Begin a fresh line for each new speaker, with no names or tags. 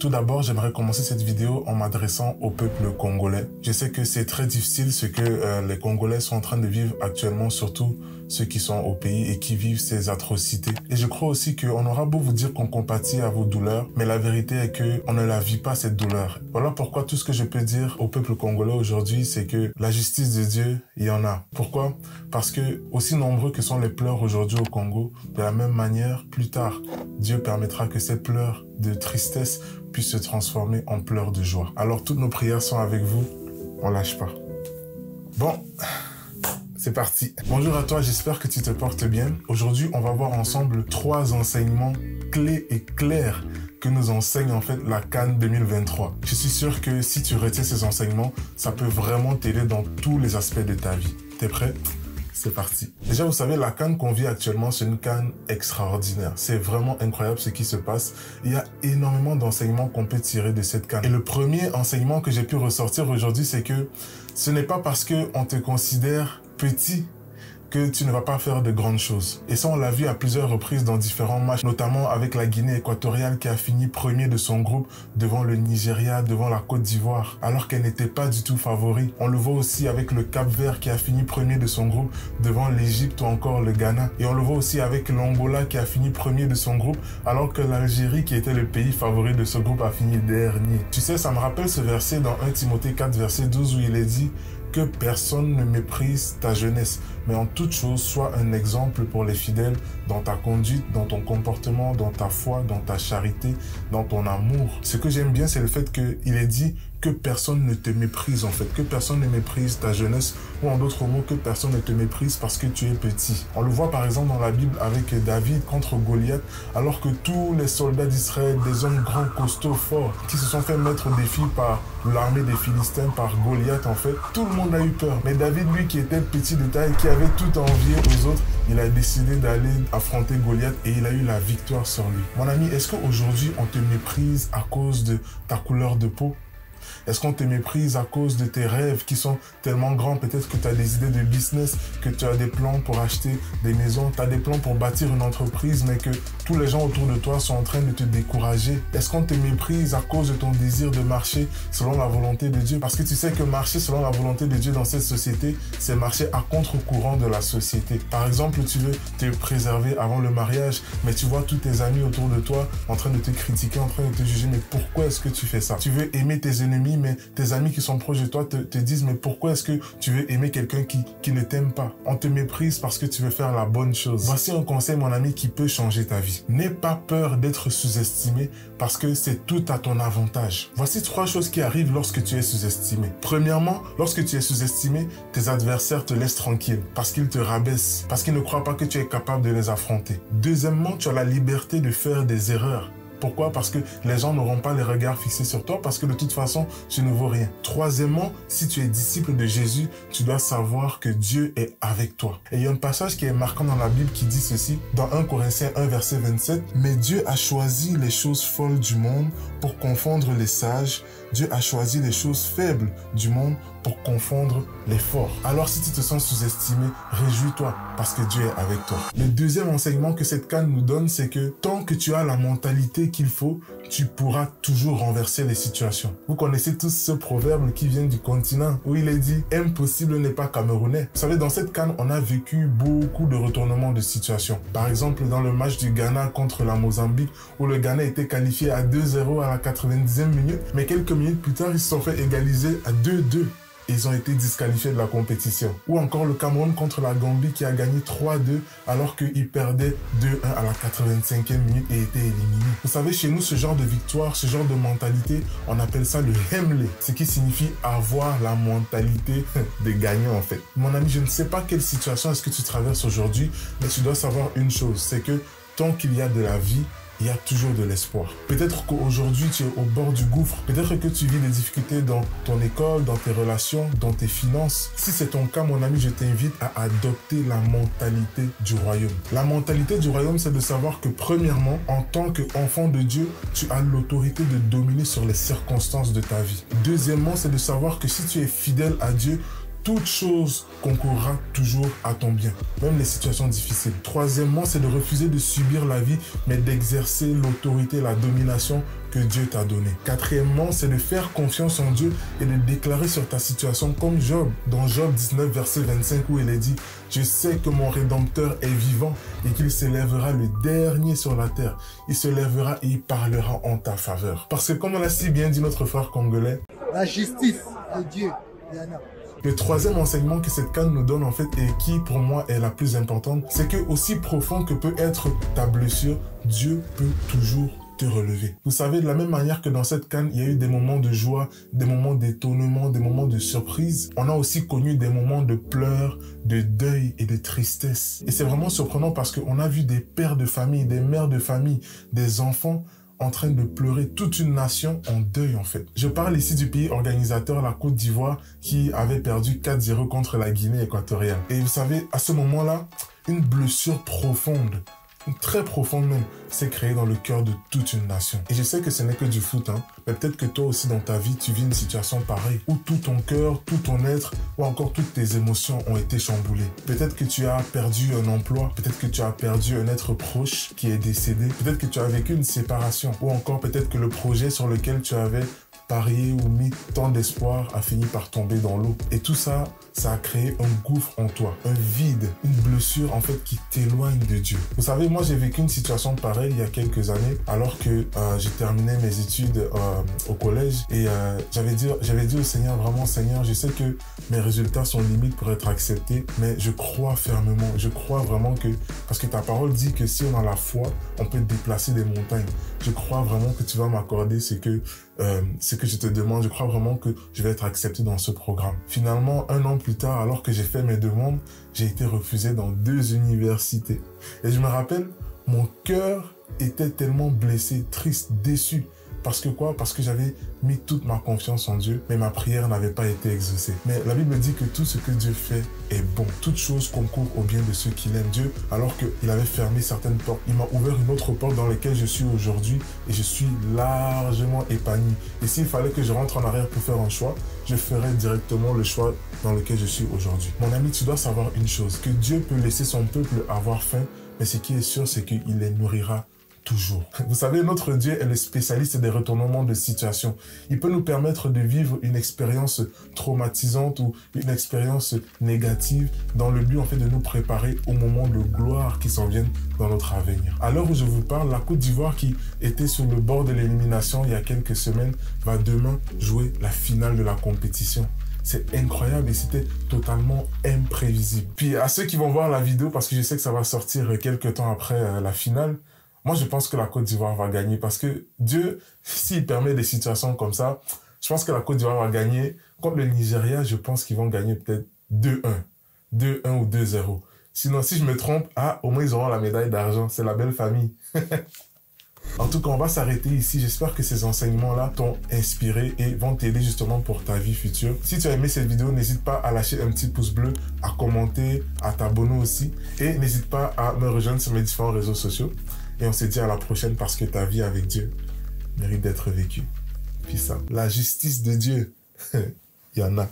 Tout d'abord, j'aimerais commencer cette vidéo en m'adressant au peuple congolais. Je sais que c'est très difficile ce que les Congolais sont en train de vivre actuellement, surtout ceux qui sont au pays et qui vivent ces atrocités. Et je crois aussi qu'on aura beau vous dire qu'on compatit à vos douleurs, mais la vérité est qu'on ne la vit pas, cette douleur. Voilà pourquoi tout ce que je peux dire au peuple congolais aujourd'hui, c'est que la justice de Dieu, il y en a. Pourquoi? Parce que aussi nombreux que sont les pleurs aujourd'hui au Congo, de la même manière, plus tard, Dieu permettra que ces pleurs de tristesse puissent se transformer en pleurs de joie. Alors toutes nos prières sont avec vous, on lâche pas. Bon, c'est parti. Bonjour à toi, j'espère que tu te portes bien. Aujourd'hui, on va voir ensemble 3 enseignements clés et clairs que nous enseigne en fait la CAN 2023. Je suis sûr que si tu retiens ces enseignements, ça peut vraiment t'aider dans tous les aspects de ta vie. T'es prêt? C'est parti. Déjà, vous savez, la CAN qu'on vit actuellement, c'est une CAN extraordinaire. C'est vraiment incroyable ce qui se passe. Il y a énormément d'enseignements qu'on peut tirer de cette CAN. Et le premier enseignement que j'ai pu ressortir aujourd'hui, c'est que ce n'est pas parce qu'on te considère petit que tu ne vas pas faire de grandes choses. Et ça, on l'a vu à plusieurs reprises dans différents matchs, notamment avec la Guinée équatoriale qui a fini premier de son groupe devant le Nigeria, devant la Côte d'Ivoire, alors qu'elle n'était pas du tout favori. On le voit aussi avec le Cap-Vert qui a fini premier de son groupe devant l'Égypte ou encore le Ghana. Et on le voit aussi avec l'Angola qui a fini premier de son groupe, alors que l'Algérie, qui était le pays favori de ce groupe, a fini dernier. Tu sais, ça me rappelle ce verset dans 1 Timothée 4, verset 12, où il est dit que personne ne méprise ta jeunesse, mais en toute chose, sois un exemple pour les fidèles dans ta conduite, dans ton comportement, dans ta foi, dans ta charité, dans ton amour. Ce que j'aime bien, c'est le fait qu'il est dit que personne ne te méprise en fait, que personne ne méprise ta jeunesse, ou en d'autres mots, que personne ne te méprise parce que tu es petit. On le voit par exemple dans la Bible avec David contre Goliath, alors que tous les soldats d'Israël, des hommes grands, costauds, forts, qui se sont fait mettre au défi par l'armée des Philistins, par Goliath en fait, tout le monde a eu peur. Mais David, lui qui était petit de taille, qui avait tout envié aux autres, il a décidé d'aller affronter Goliath et il a eu la victoire sur lui. Mon ami, est-ce qu'aujourd'hui on te méprise à cause de ta couleur de peau? Est-ce qu'on te méprise à cause de tes rêves qui sont tellement grands? Peut-être que tu as des idées de business, que tu as des plans pour acheter des maisons, tu as des plans pour bâtir une entreprise, mais que tous les gens autour de toi sont en train de te décourager. Est-ce qu'on te méprise à cause de ton désir de marcher selon la volonté de Dieu? Parce que tu sais que marcher selon la volonté de Dieu dans cette société, c'est marcher à contre-courant de la société. Par exemple, tu veux te préserver avant le mariage, mais tu vois tous tes amis autour de toi en train de te critiquer, en train de te juger. Mais pourquoi est-ce que tu fais ça? Tu veux aimer tes ennemis, mais tes amis qui sont proches de toi te disent mais pourquoi est-ce que tu veux aimer quelqu'un qui ne t'aime pas? On te méprise parce que tu veux faire la bonne chose. Voici un conseil, mon ami, qui peut changer ta vie. N'aie pas peur d'être sous-estimé parce que c'est tout à ton avantage. Voici 3 choses qui arrivent lorsque tu es sous-estimé. Premièrement, lorsque tu es sous-estimé, tes adversaires te laissent tranquille parce qu'ils te rabaissent, parce qu'ils ne croient pas que tu es capable de les affronter. Deuxièmement, tu as la liberté de faire des erreurs. Pourquoi? Parce que les gens n'auront pas les regards fixés sur toi parce que de toute façon, tu ne vaux rien. Troisièmement, si tu es disciple de Jésus, tu dois savoir que Dieu est avec toi. Et il y a un passage qui est marquant dans la Bible qui dit ceci, dans 1 Corinthiens 1, verset 27, « Mais Dieu a choisi les choses folles du monde pour confondre les sages. Dieu a choisi les choses faibles du monde pour confondre les forts. » Alors si tu te sens sous-estimé, réjouis-toi parce que Dieu est avec toi. Le deuxième enseignement que cette CAN nous donne, c'est que tant que tu as la mentalité qu'il faut, tu pourras toujours renverser les situations. Vous connaissez tous ce proverbe qui vient du continent où il est dit « Impossible n'est pas camerounais ». Vous savez, dans cette CAN, on a vécu beaucoup de retournements de situation. Par exemple, dans le match du Ghana contre la Mozambique, où le Ghana était qualifié à 2-0 à la 90e minute, mais quelques minutes plus tard, ils se sont fait égaliser à 2-2. Ils ont été disqualifiés de la compétition. Ou encore le Cameroun contre la Gambie qui a gagné 3-2 alors qu'ils perdaient 2-1 à la 85e minute et étaient éliminés. Vous savez, chez nous, ce genre de victoire, ce genre de mentalité, on appelle ça le Hemley, ce qui signifie avoir la mentalité des gagnants en fait. Mon ami, je ne sais pas quelle situation est-ce que tu traverses aujourd'hui, mais tu dois savoir une chose, c'est que tant qu'il y a de la vie, il y a toujours de l'espoir. Peut-être qu'aujourd'hui, tu es au bord du gouffre. Peut-être que tu vis des difficultés dans ton école, dans tes relations, dans tes finances. Si c'est ton cas, mon ami, je t'invite à adopter la mentalité du royaume. La mentalité du royaume, c'est de savoir que premièrement, en tant qu'enfant de Dieu, tu as l'autorité de dominer sur les circonstances de ta vie. Deuxièmement, c'est de savoir que si tu es fidèle à Dieu, toute chose concourra toujours à ton bien, même les situations difficiles. Troisièmement, c'est de refuser de subir la vie, mais d'exercer l'autorité, la domination que Dieu t'a donné. Quatrièmement, c'est de faire confiance en Dieu et de déclarer sur ta situation comme Job. Dans Job 19, verset 25, où il est dit « Je sais que mon Rédempteur est vivant et qu'il s'élèvera le dernier sur la terre. Il se lèvera et il parlera en ta faveur. » Parce que comme on l'a si bien dit notre frère congolais,
la justice de Dieu, Yana.
Le troisième enseignement que cette canne nous donne en fait et qui pour moi est la plus importante, c'est que aussi profond que peut être ta blessure, Dieu peut toujours te relever. Vous savez, de la même manière que dans cette canne, il y a eu des moments de joie, des moments d'étonnement, des moments de surprise. On a aussi connu des moments de pleurs, de deuil et de tristesse. Et c'est vraiment surprenant parce qu'on a vu des pères de famille, des mères de famille, des enfants en train de pleurer, toute une nation en deuil en fait. Je parle ici du pays organisateur, la Côte d'Ivoire, qui avait perdu 4-0 contre la Guinée équatoriale. Et vous savez, à ce moment-là, une blessure profonde, très profonde même, s'est créée dans le cœur de toute une nation. Et je sais que ce n'est que du foot, hein, mais peut-être que toi aussi dans ta vie, tu vis une situation pareille, où tout ton cœur, tout ton être, ou encore toutes tes émotions ont été chamboulées. Peut-être que tu as perdu un emploi, peut-être que tu as perdu un être proche qui est décédé, peut-être que tu as vécu une séparation, ou encore peut-être que le projet sur lequel tu avais parié ou mis tant d'espoir a fini par tomber dans l'eau. Et tout ça, ça a créé un gouffre en toi, un vide, une blessure en fait qui t'éloigne de Dieu. Vous savez, moi j'ai vécu une situation pareille il y a quelques années alors que j'ai terminé mes études au collège et j'avais dit au Seigneur, vraiment Seigneur, je sais que mes résultats sont limites pour être acceptés, mais je crois fermement, je crois vraiment que, parce que ta parole dit que si on a la foi, on peut déplacer des montagnes. Je crois vraiment que tu vas m'accorder ce que je te demande. Je crois vraiment que je vais être accepté dans ce programme. Finalement, 1 an plus tard, alors que j'ai fait mes demandes, j'ai été refusé dans 2 universités. Et je me rappelle, mon cœur était tellement blessé, triste, déçu. Parce que quoi? Parce que j'avais mis toute ma confiance en Dieu, mais ma prière n'avait pas été exaucée. Mais la Bible dit que tout ce que Dieu fait est bon. Toute chose concourt au bien de ceux qui l'aiment. Dieu, alors qu'il avait fermé certaines portes, il m'a ouvert une autre porte dans laquelle je suis aujourd'hui et je suis largement épanoui. Et s'il fallait que je rentre en arrière pour faire un choix, je ferais directement le choix dans lequel je suis aujourd'hui. Mon ami, tu dois savoir une chose, que Dieu peut laisser son peuple avoir faim, mais ce qui est sûr, c'est qu'il les nourrira toujours. Vous savez, notre Dieu est le spécialiste des retournements de situation. Il peut nous permettre de vivre une expérience traumatisante ou une expérience négative dans le but en fait de nous préparer au moment de gloire qui s'en viennent dans notre avenir. À l'heure où je vous parle, la Côte d'Ivoire qui était sur le bord de l'élimination il y a quelques semaines va demain jouer la finale de la compétition. C'est incroyable et c'était totalement imprévisible. Puis à ceux qui vont voir la vidéo, parce que je sais que ça va sortir quelques temps après la finale, moi, je pense que la Côte d'Ivoire va gagner parce que Dieu, s'il permet des situations comme ça, je pense que la Côte d'Ivoire va gagner. Contre le Nigeria, je pense qu'ils vont gagner peut-être 2-1. 2-1 ou 2-0. Sinon, si je me trompe, au moins ils auront la médaille d'argent. C'est la belle famille. En tout cas, on va s'arrêter ici. J'espère que ces enseignements-là t'ont inspiré et vont t'aider justement pour ta vie future. Si tu as aimé cette vidéo, n'hésite pas à lâcher un petit pouce bleu, à commenter, à t'abonner aussi. Et n'hésite pas à me rejoindre sur mes différents réseaux sociaux. Et on se dit à la prochaine parce que ta vie avec Dieu mérite d'être vécue. Puis ça, la justice de Dieu, il y en a.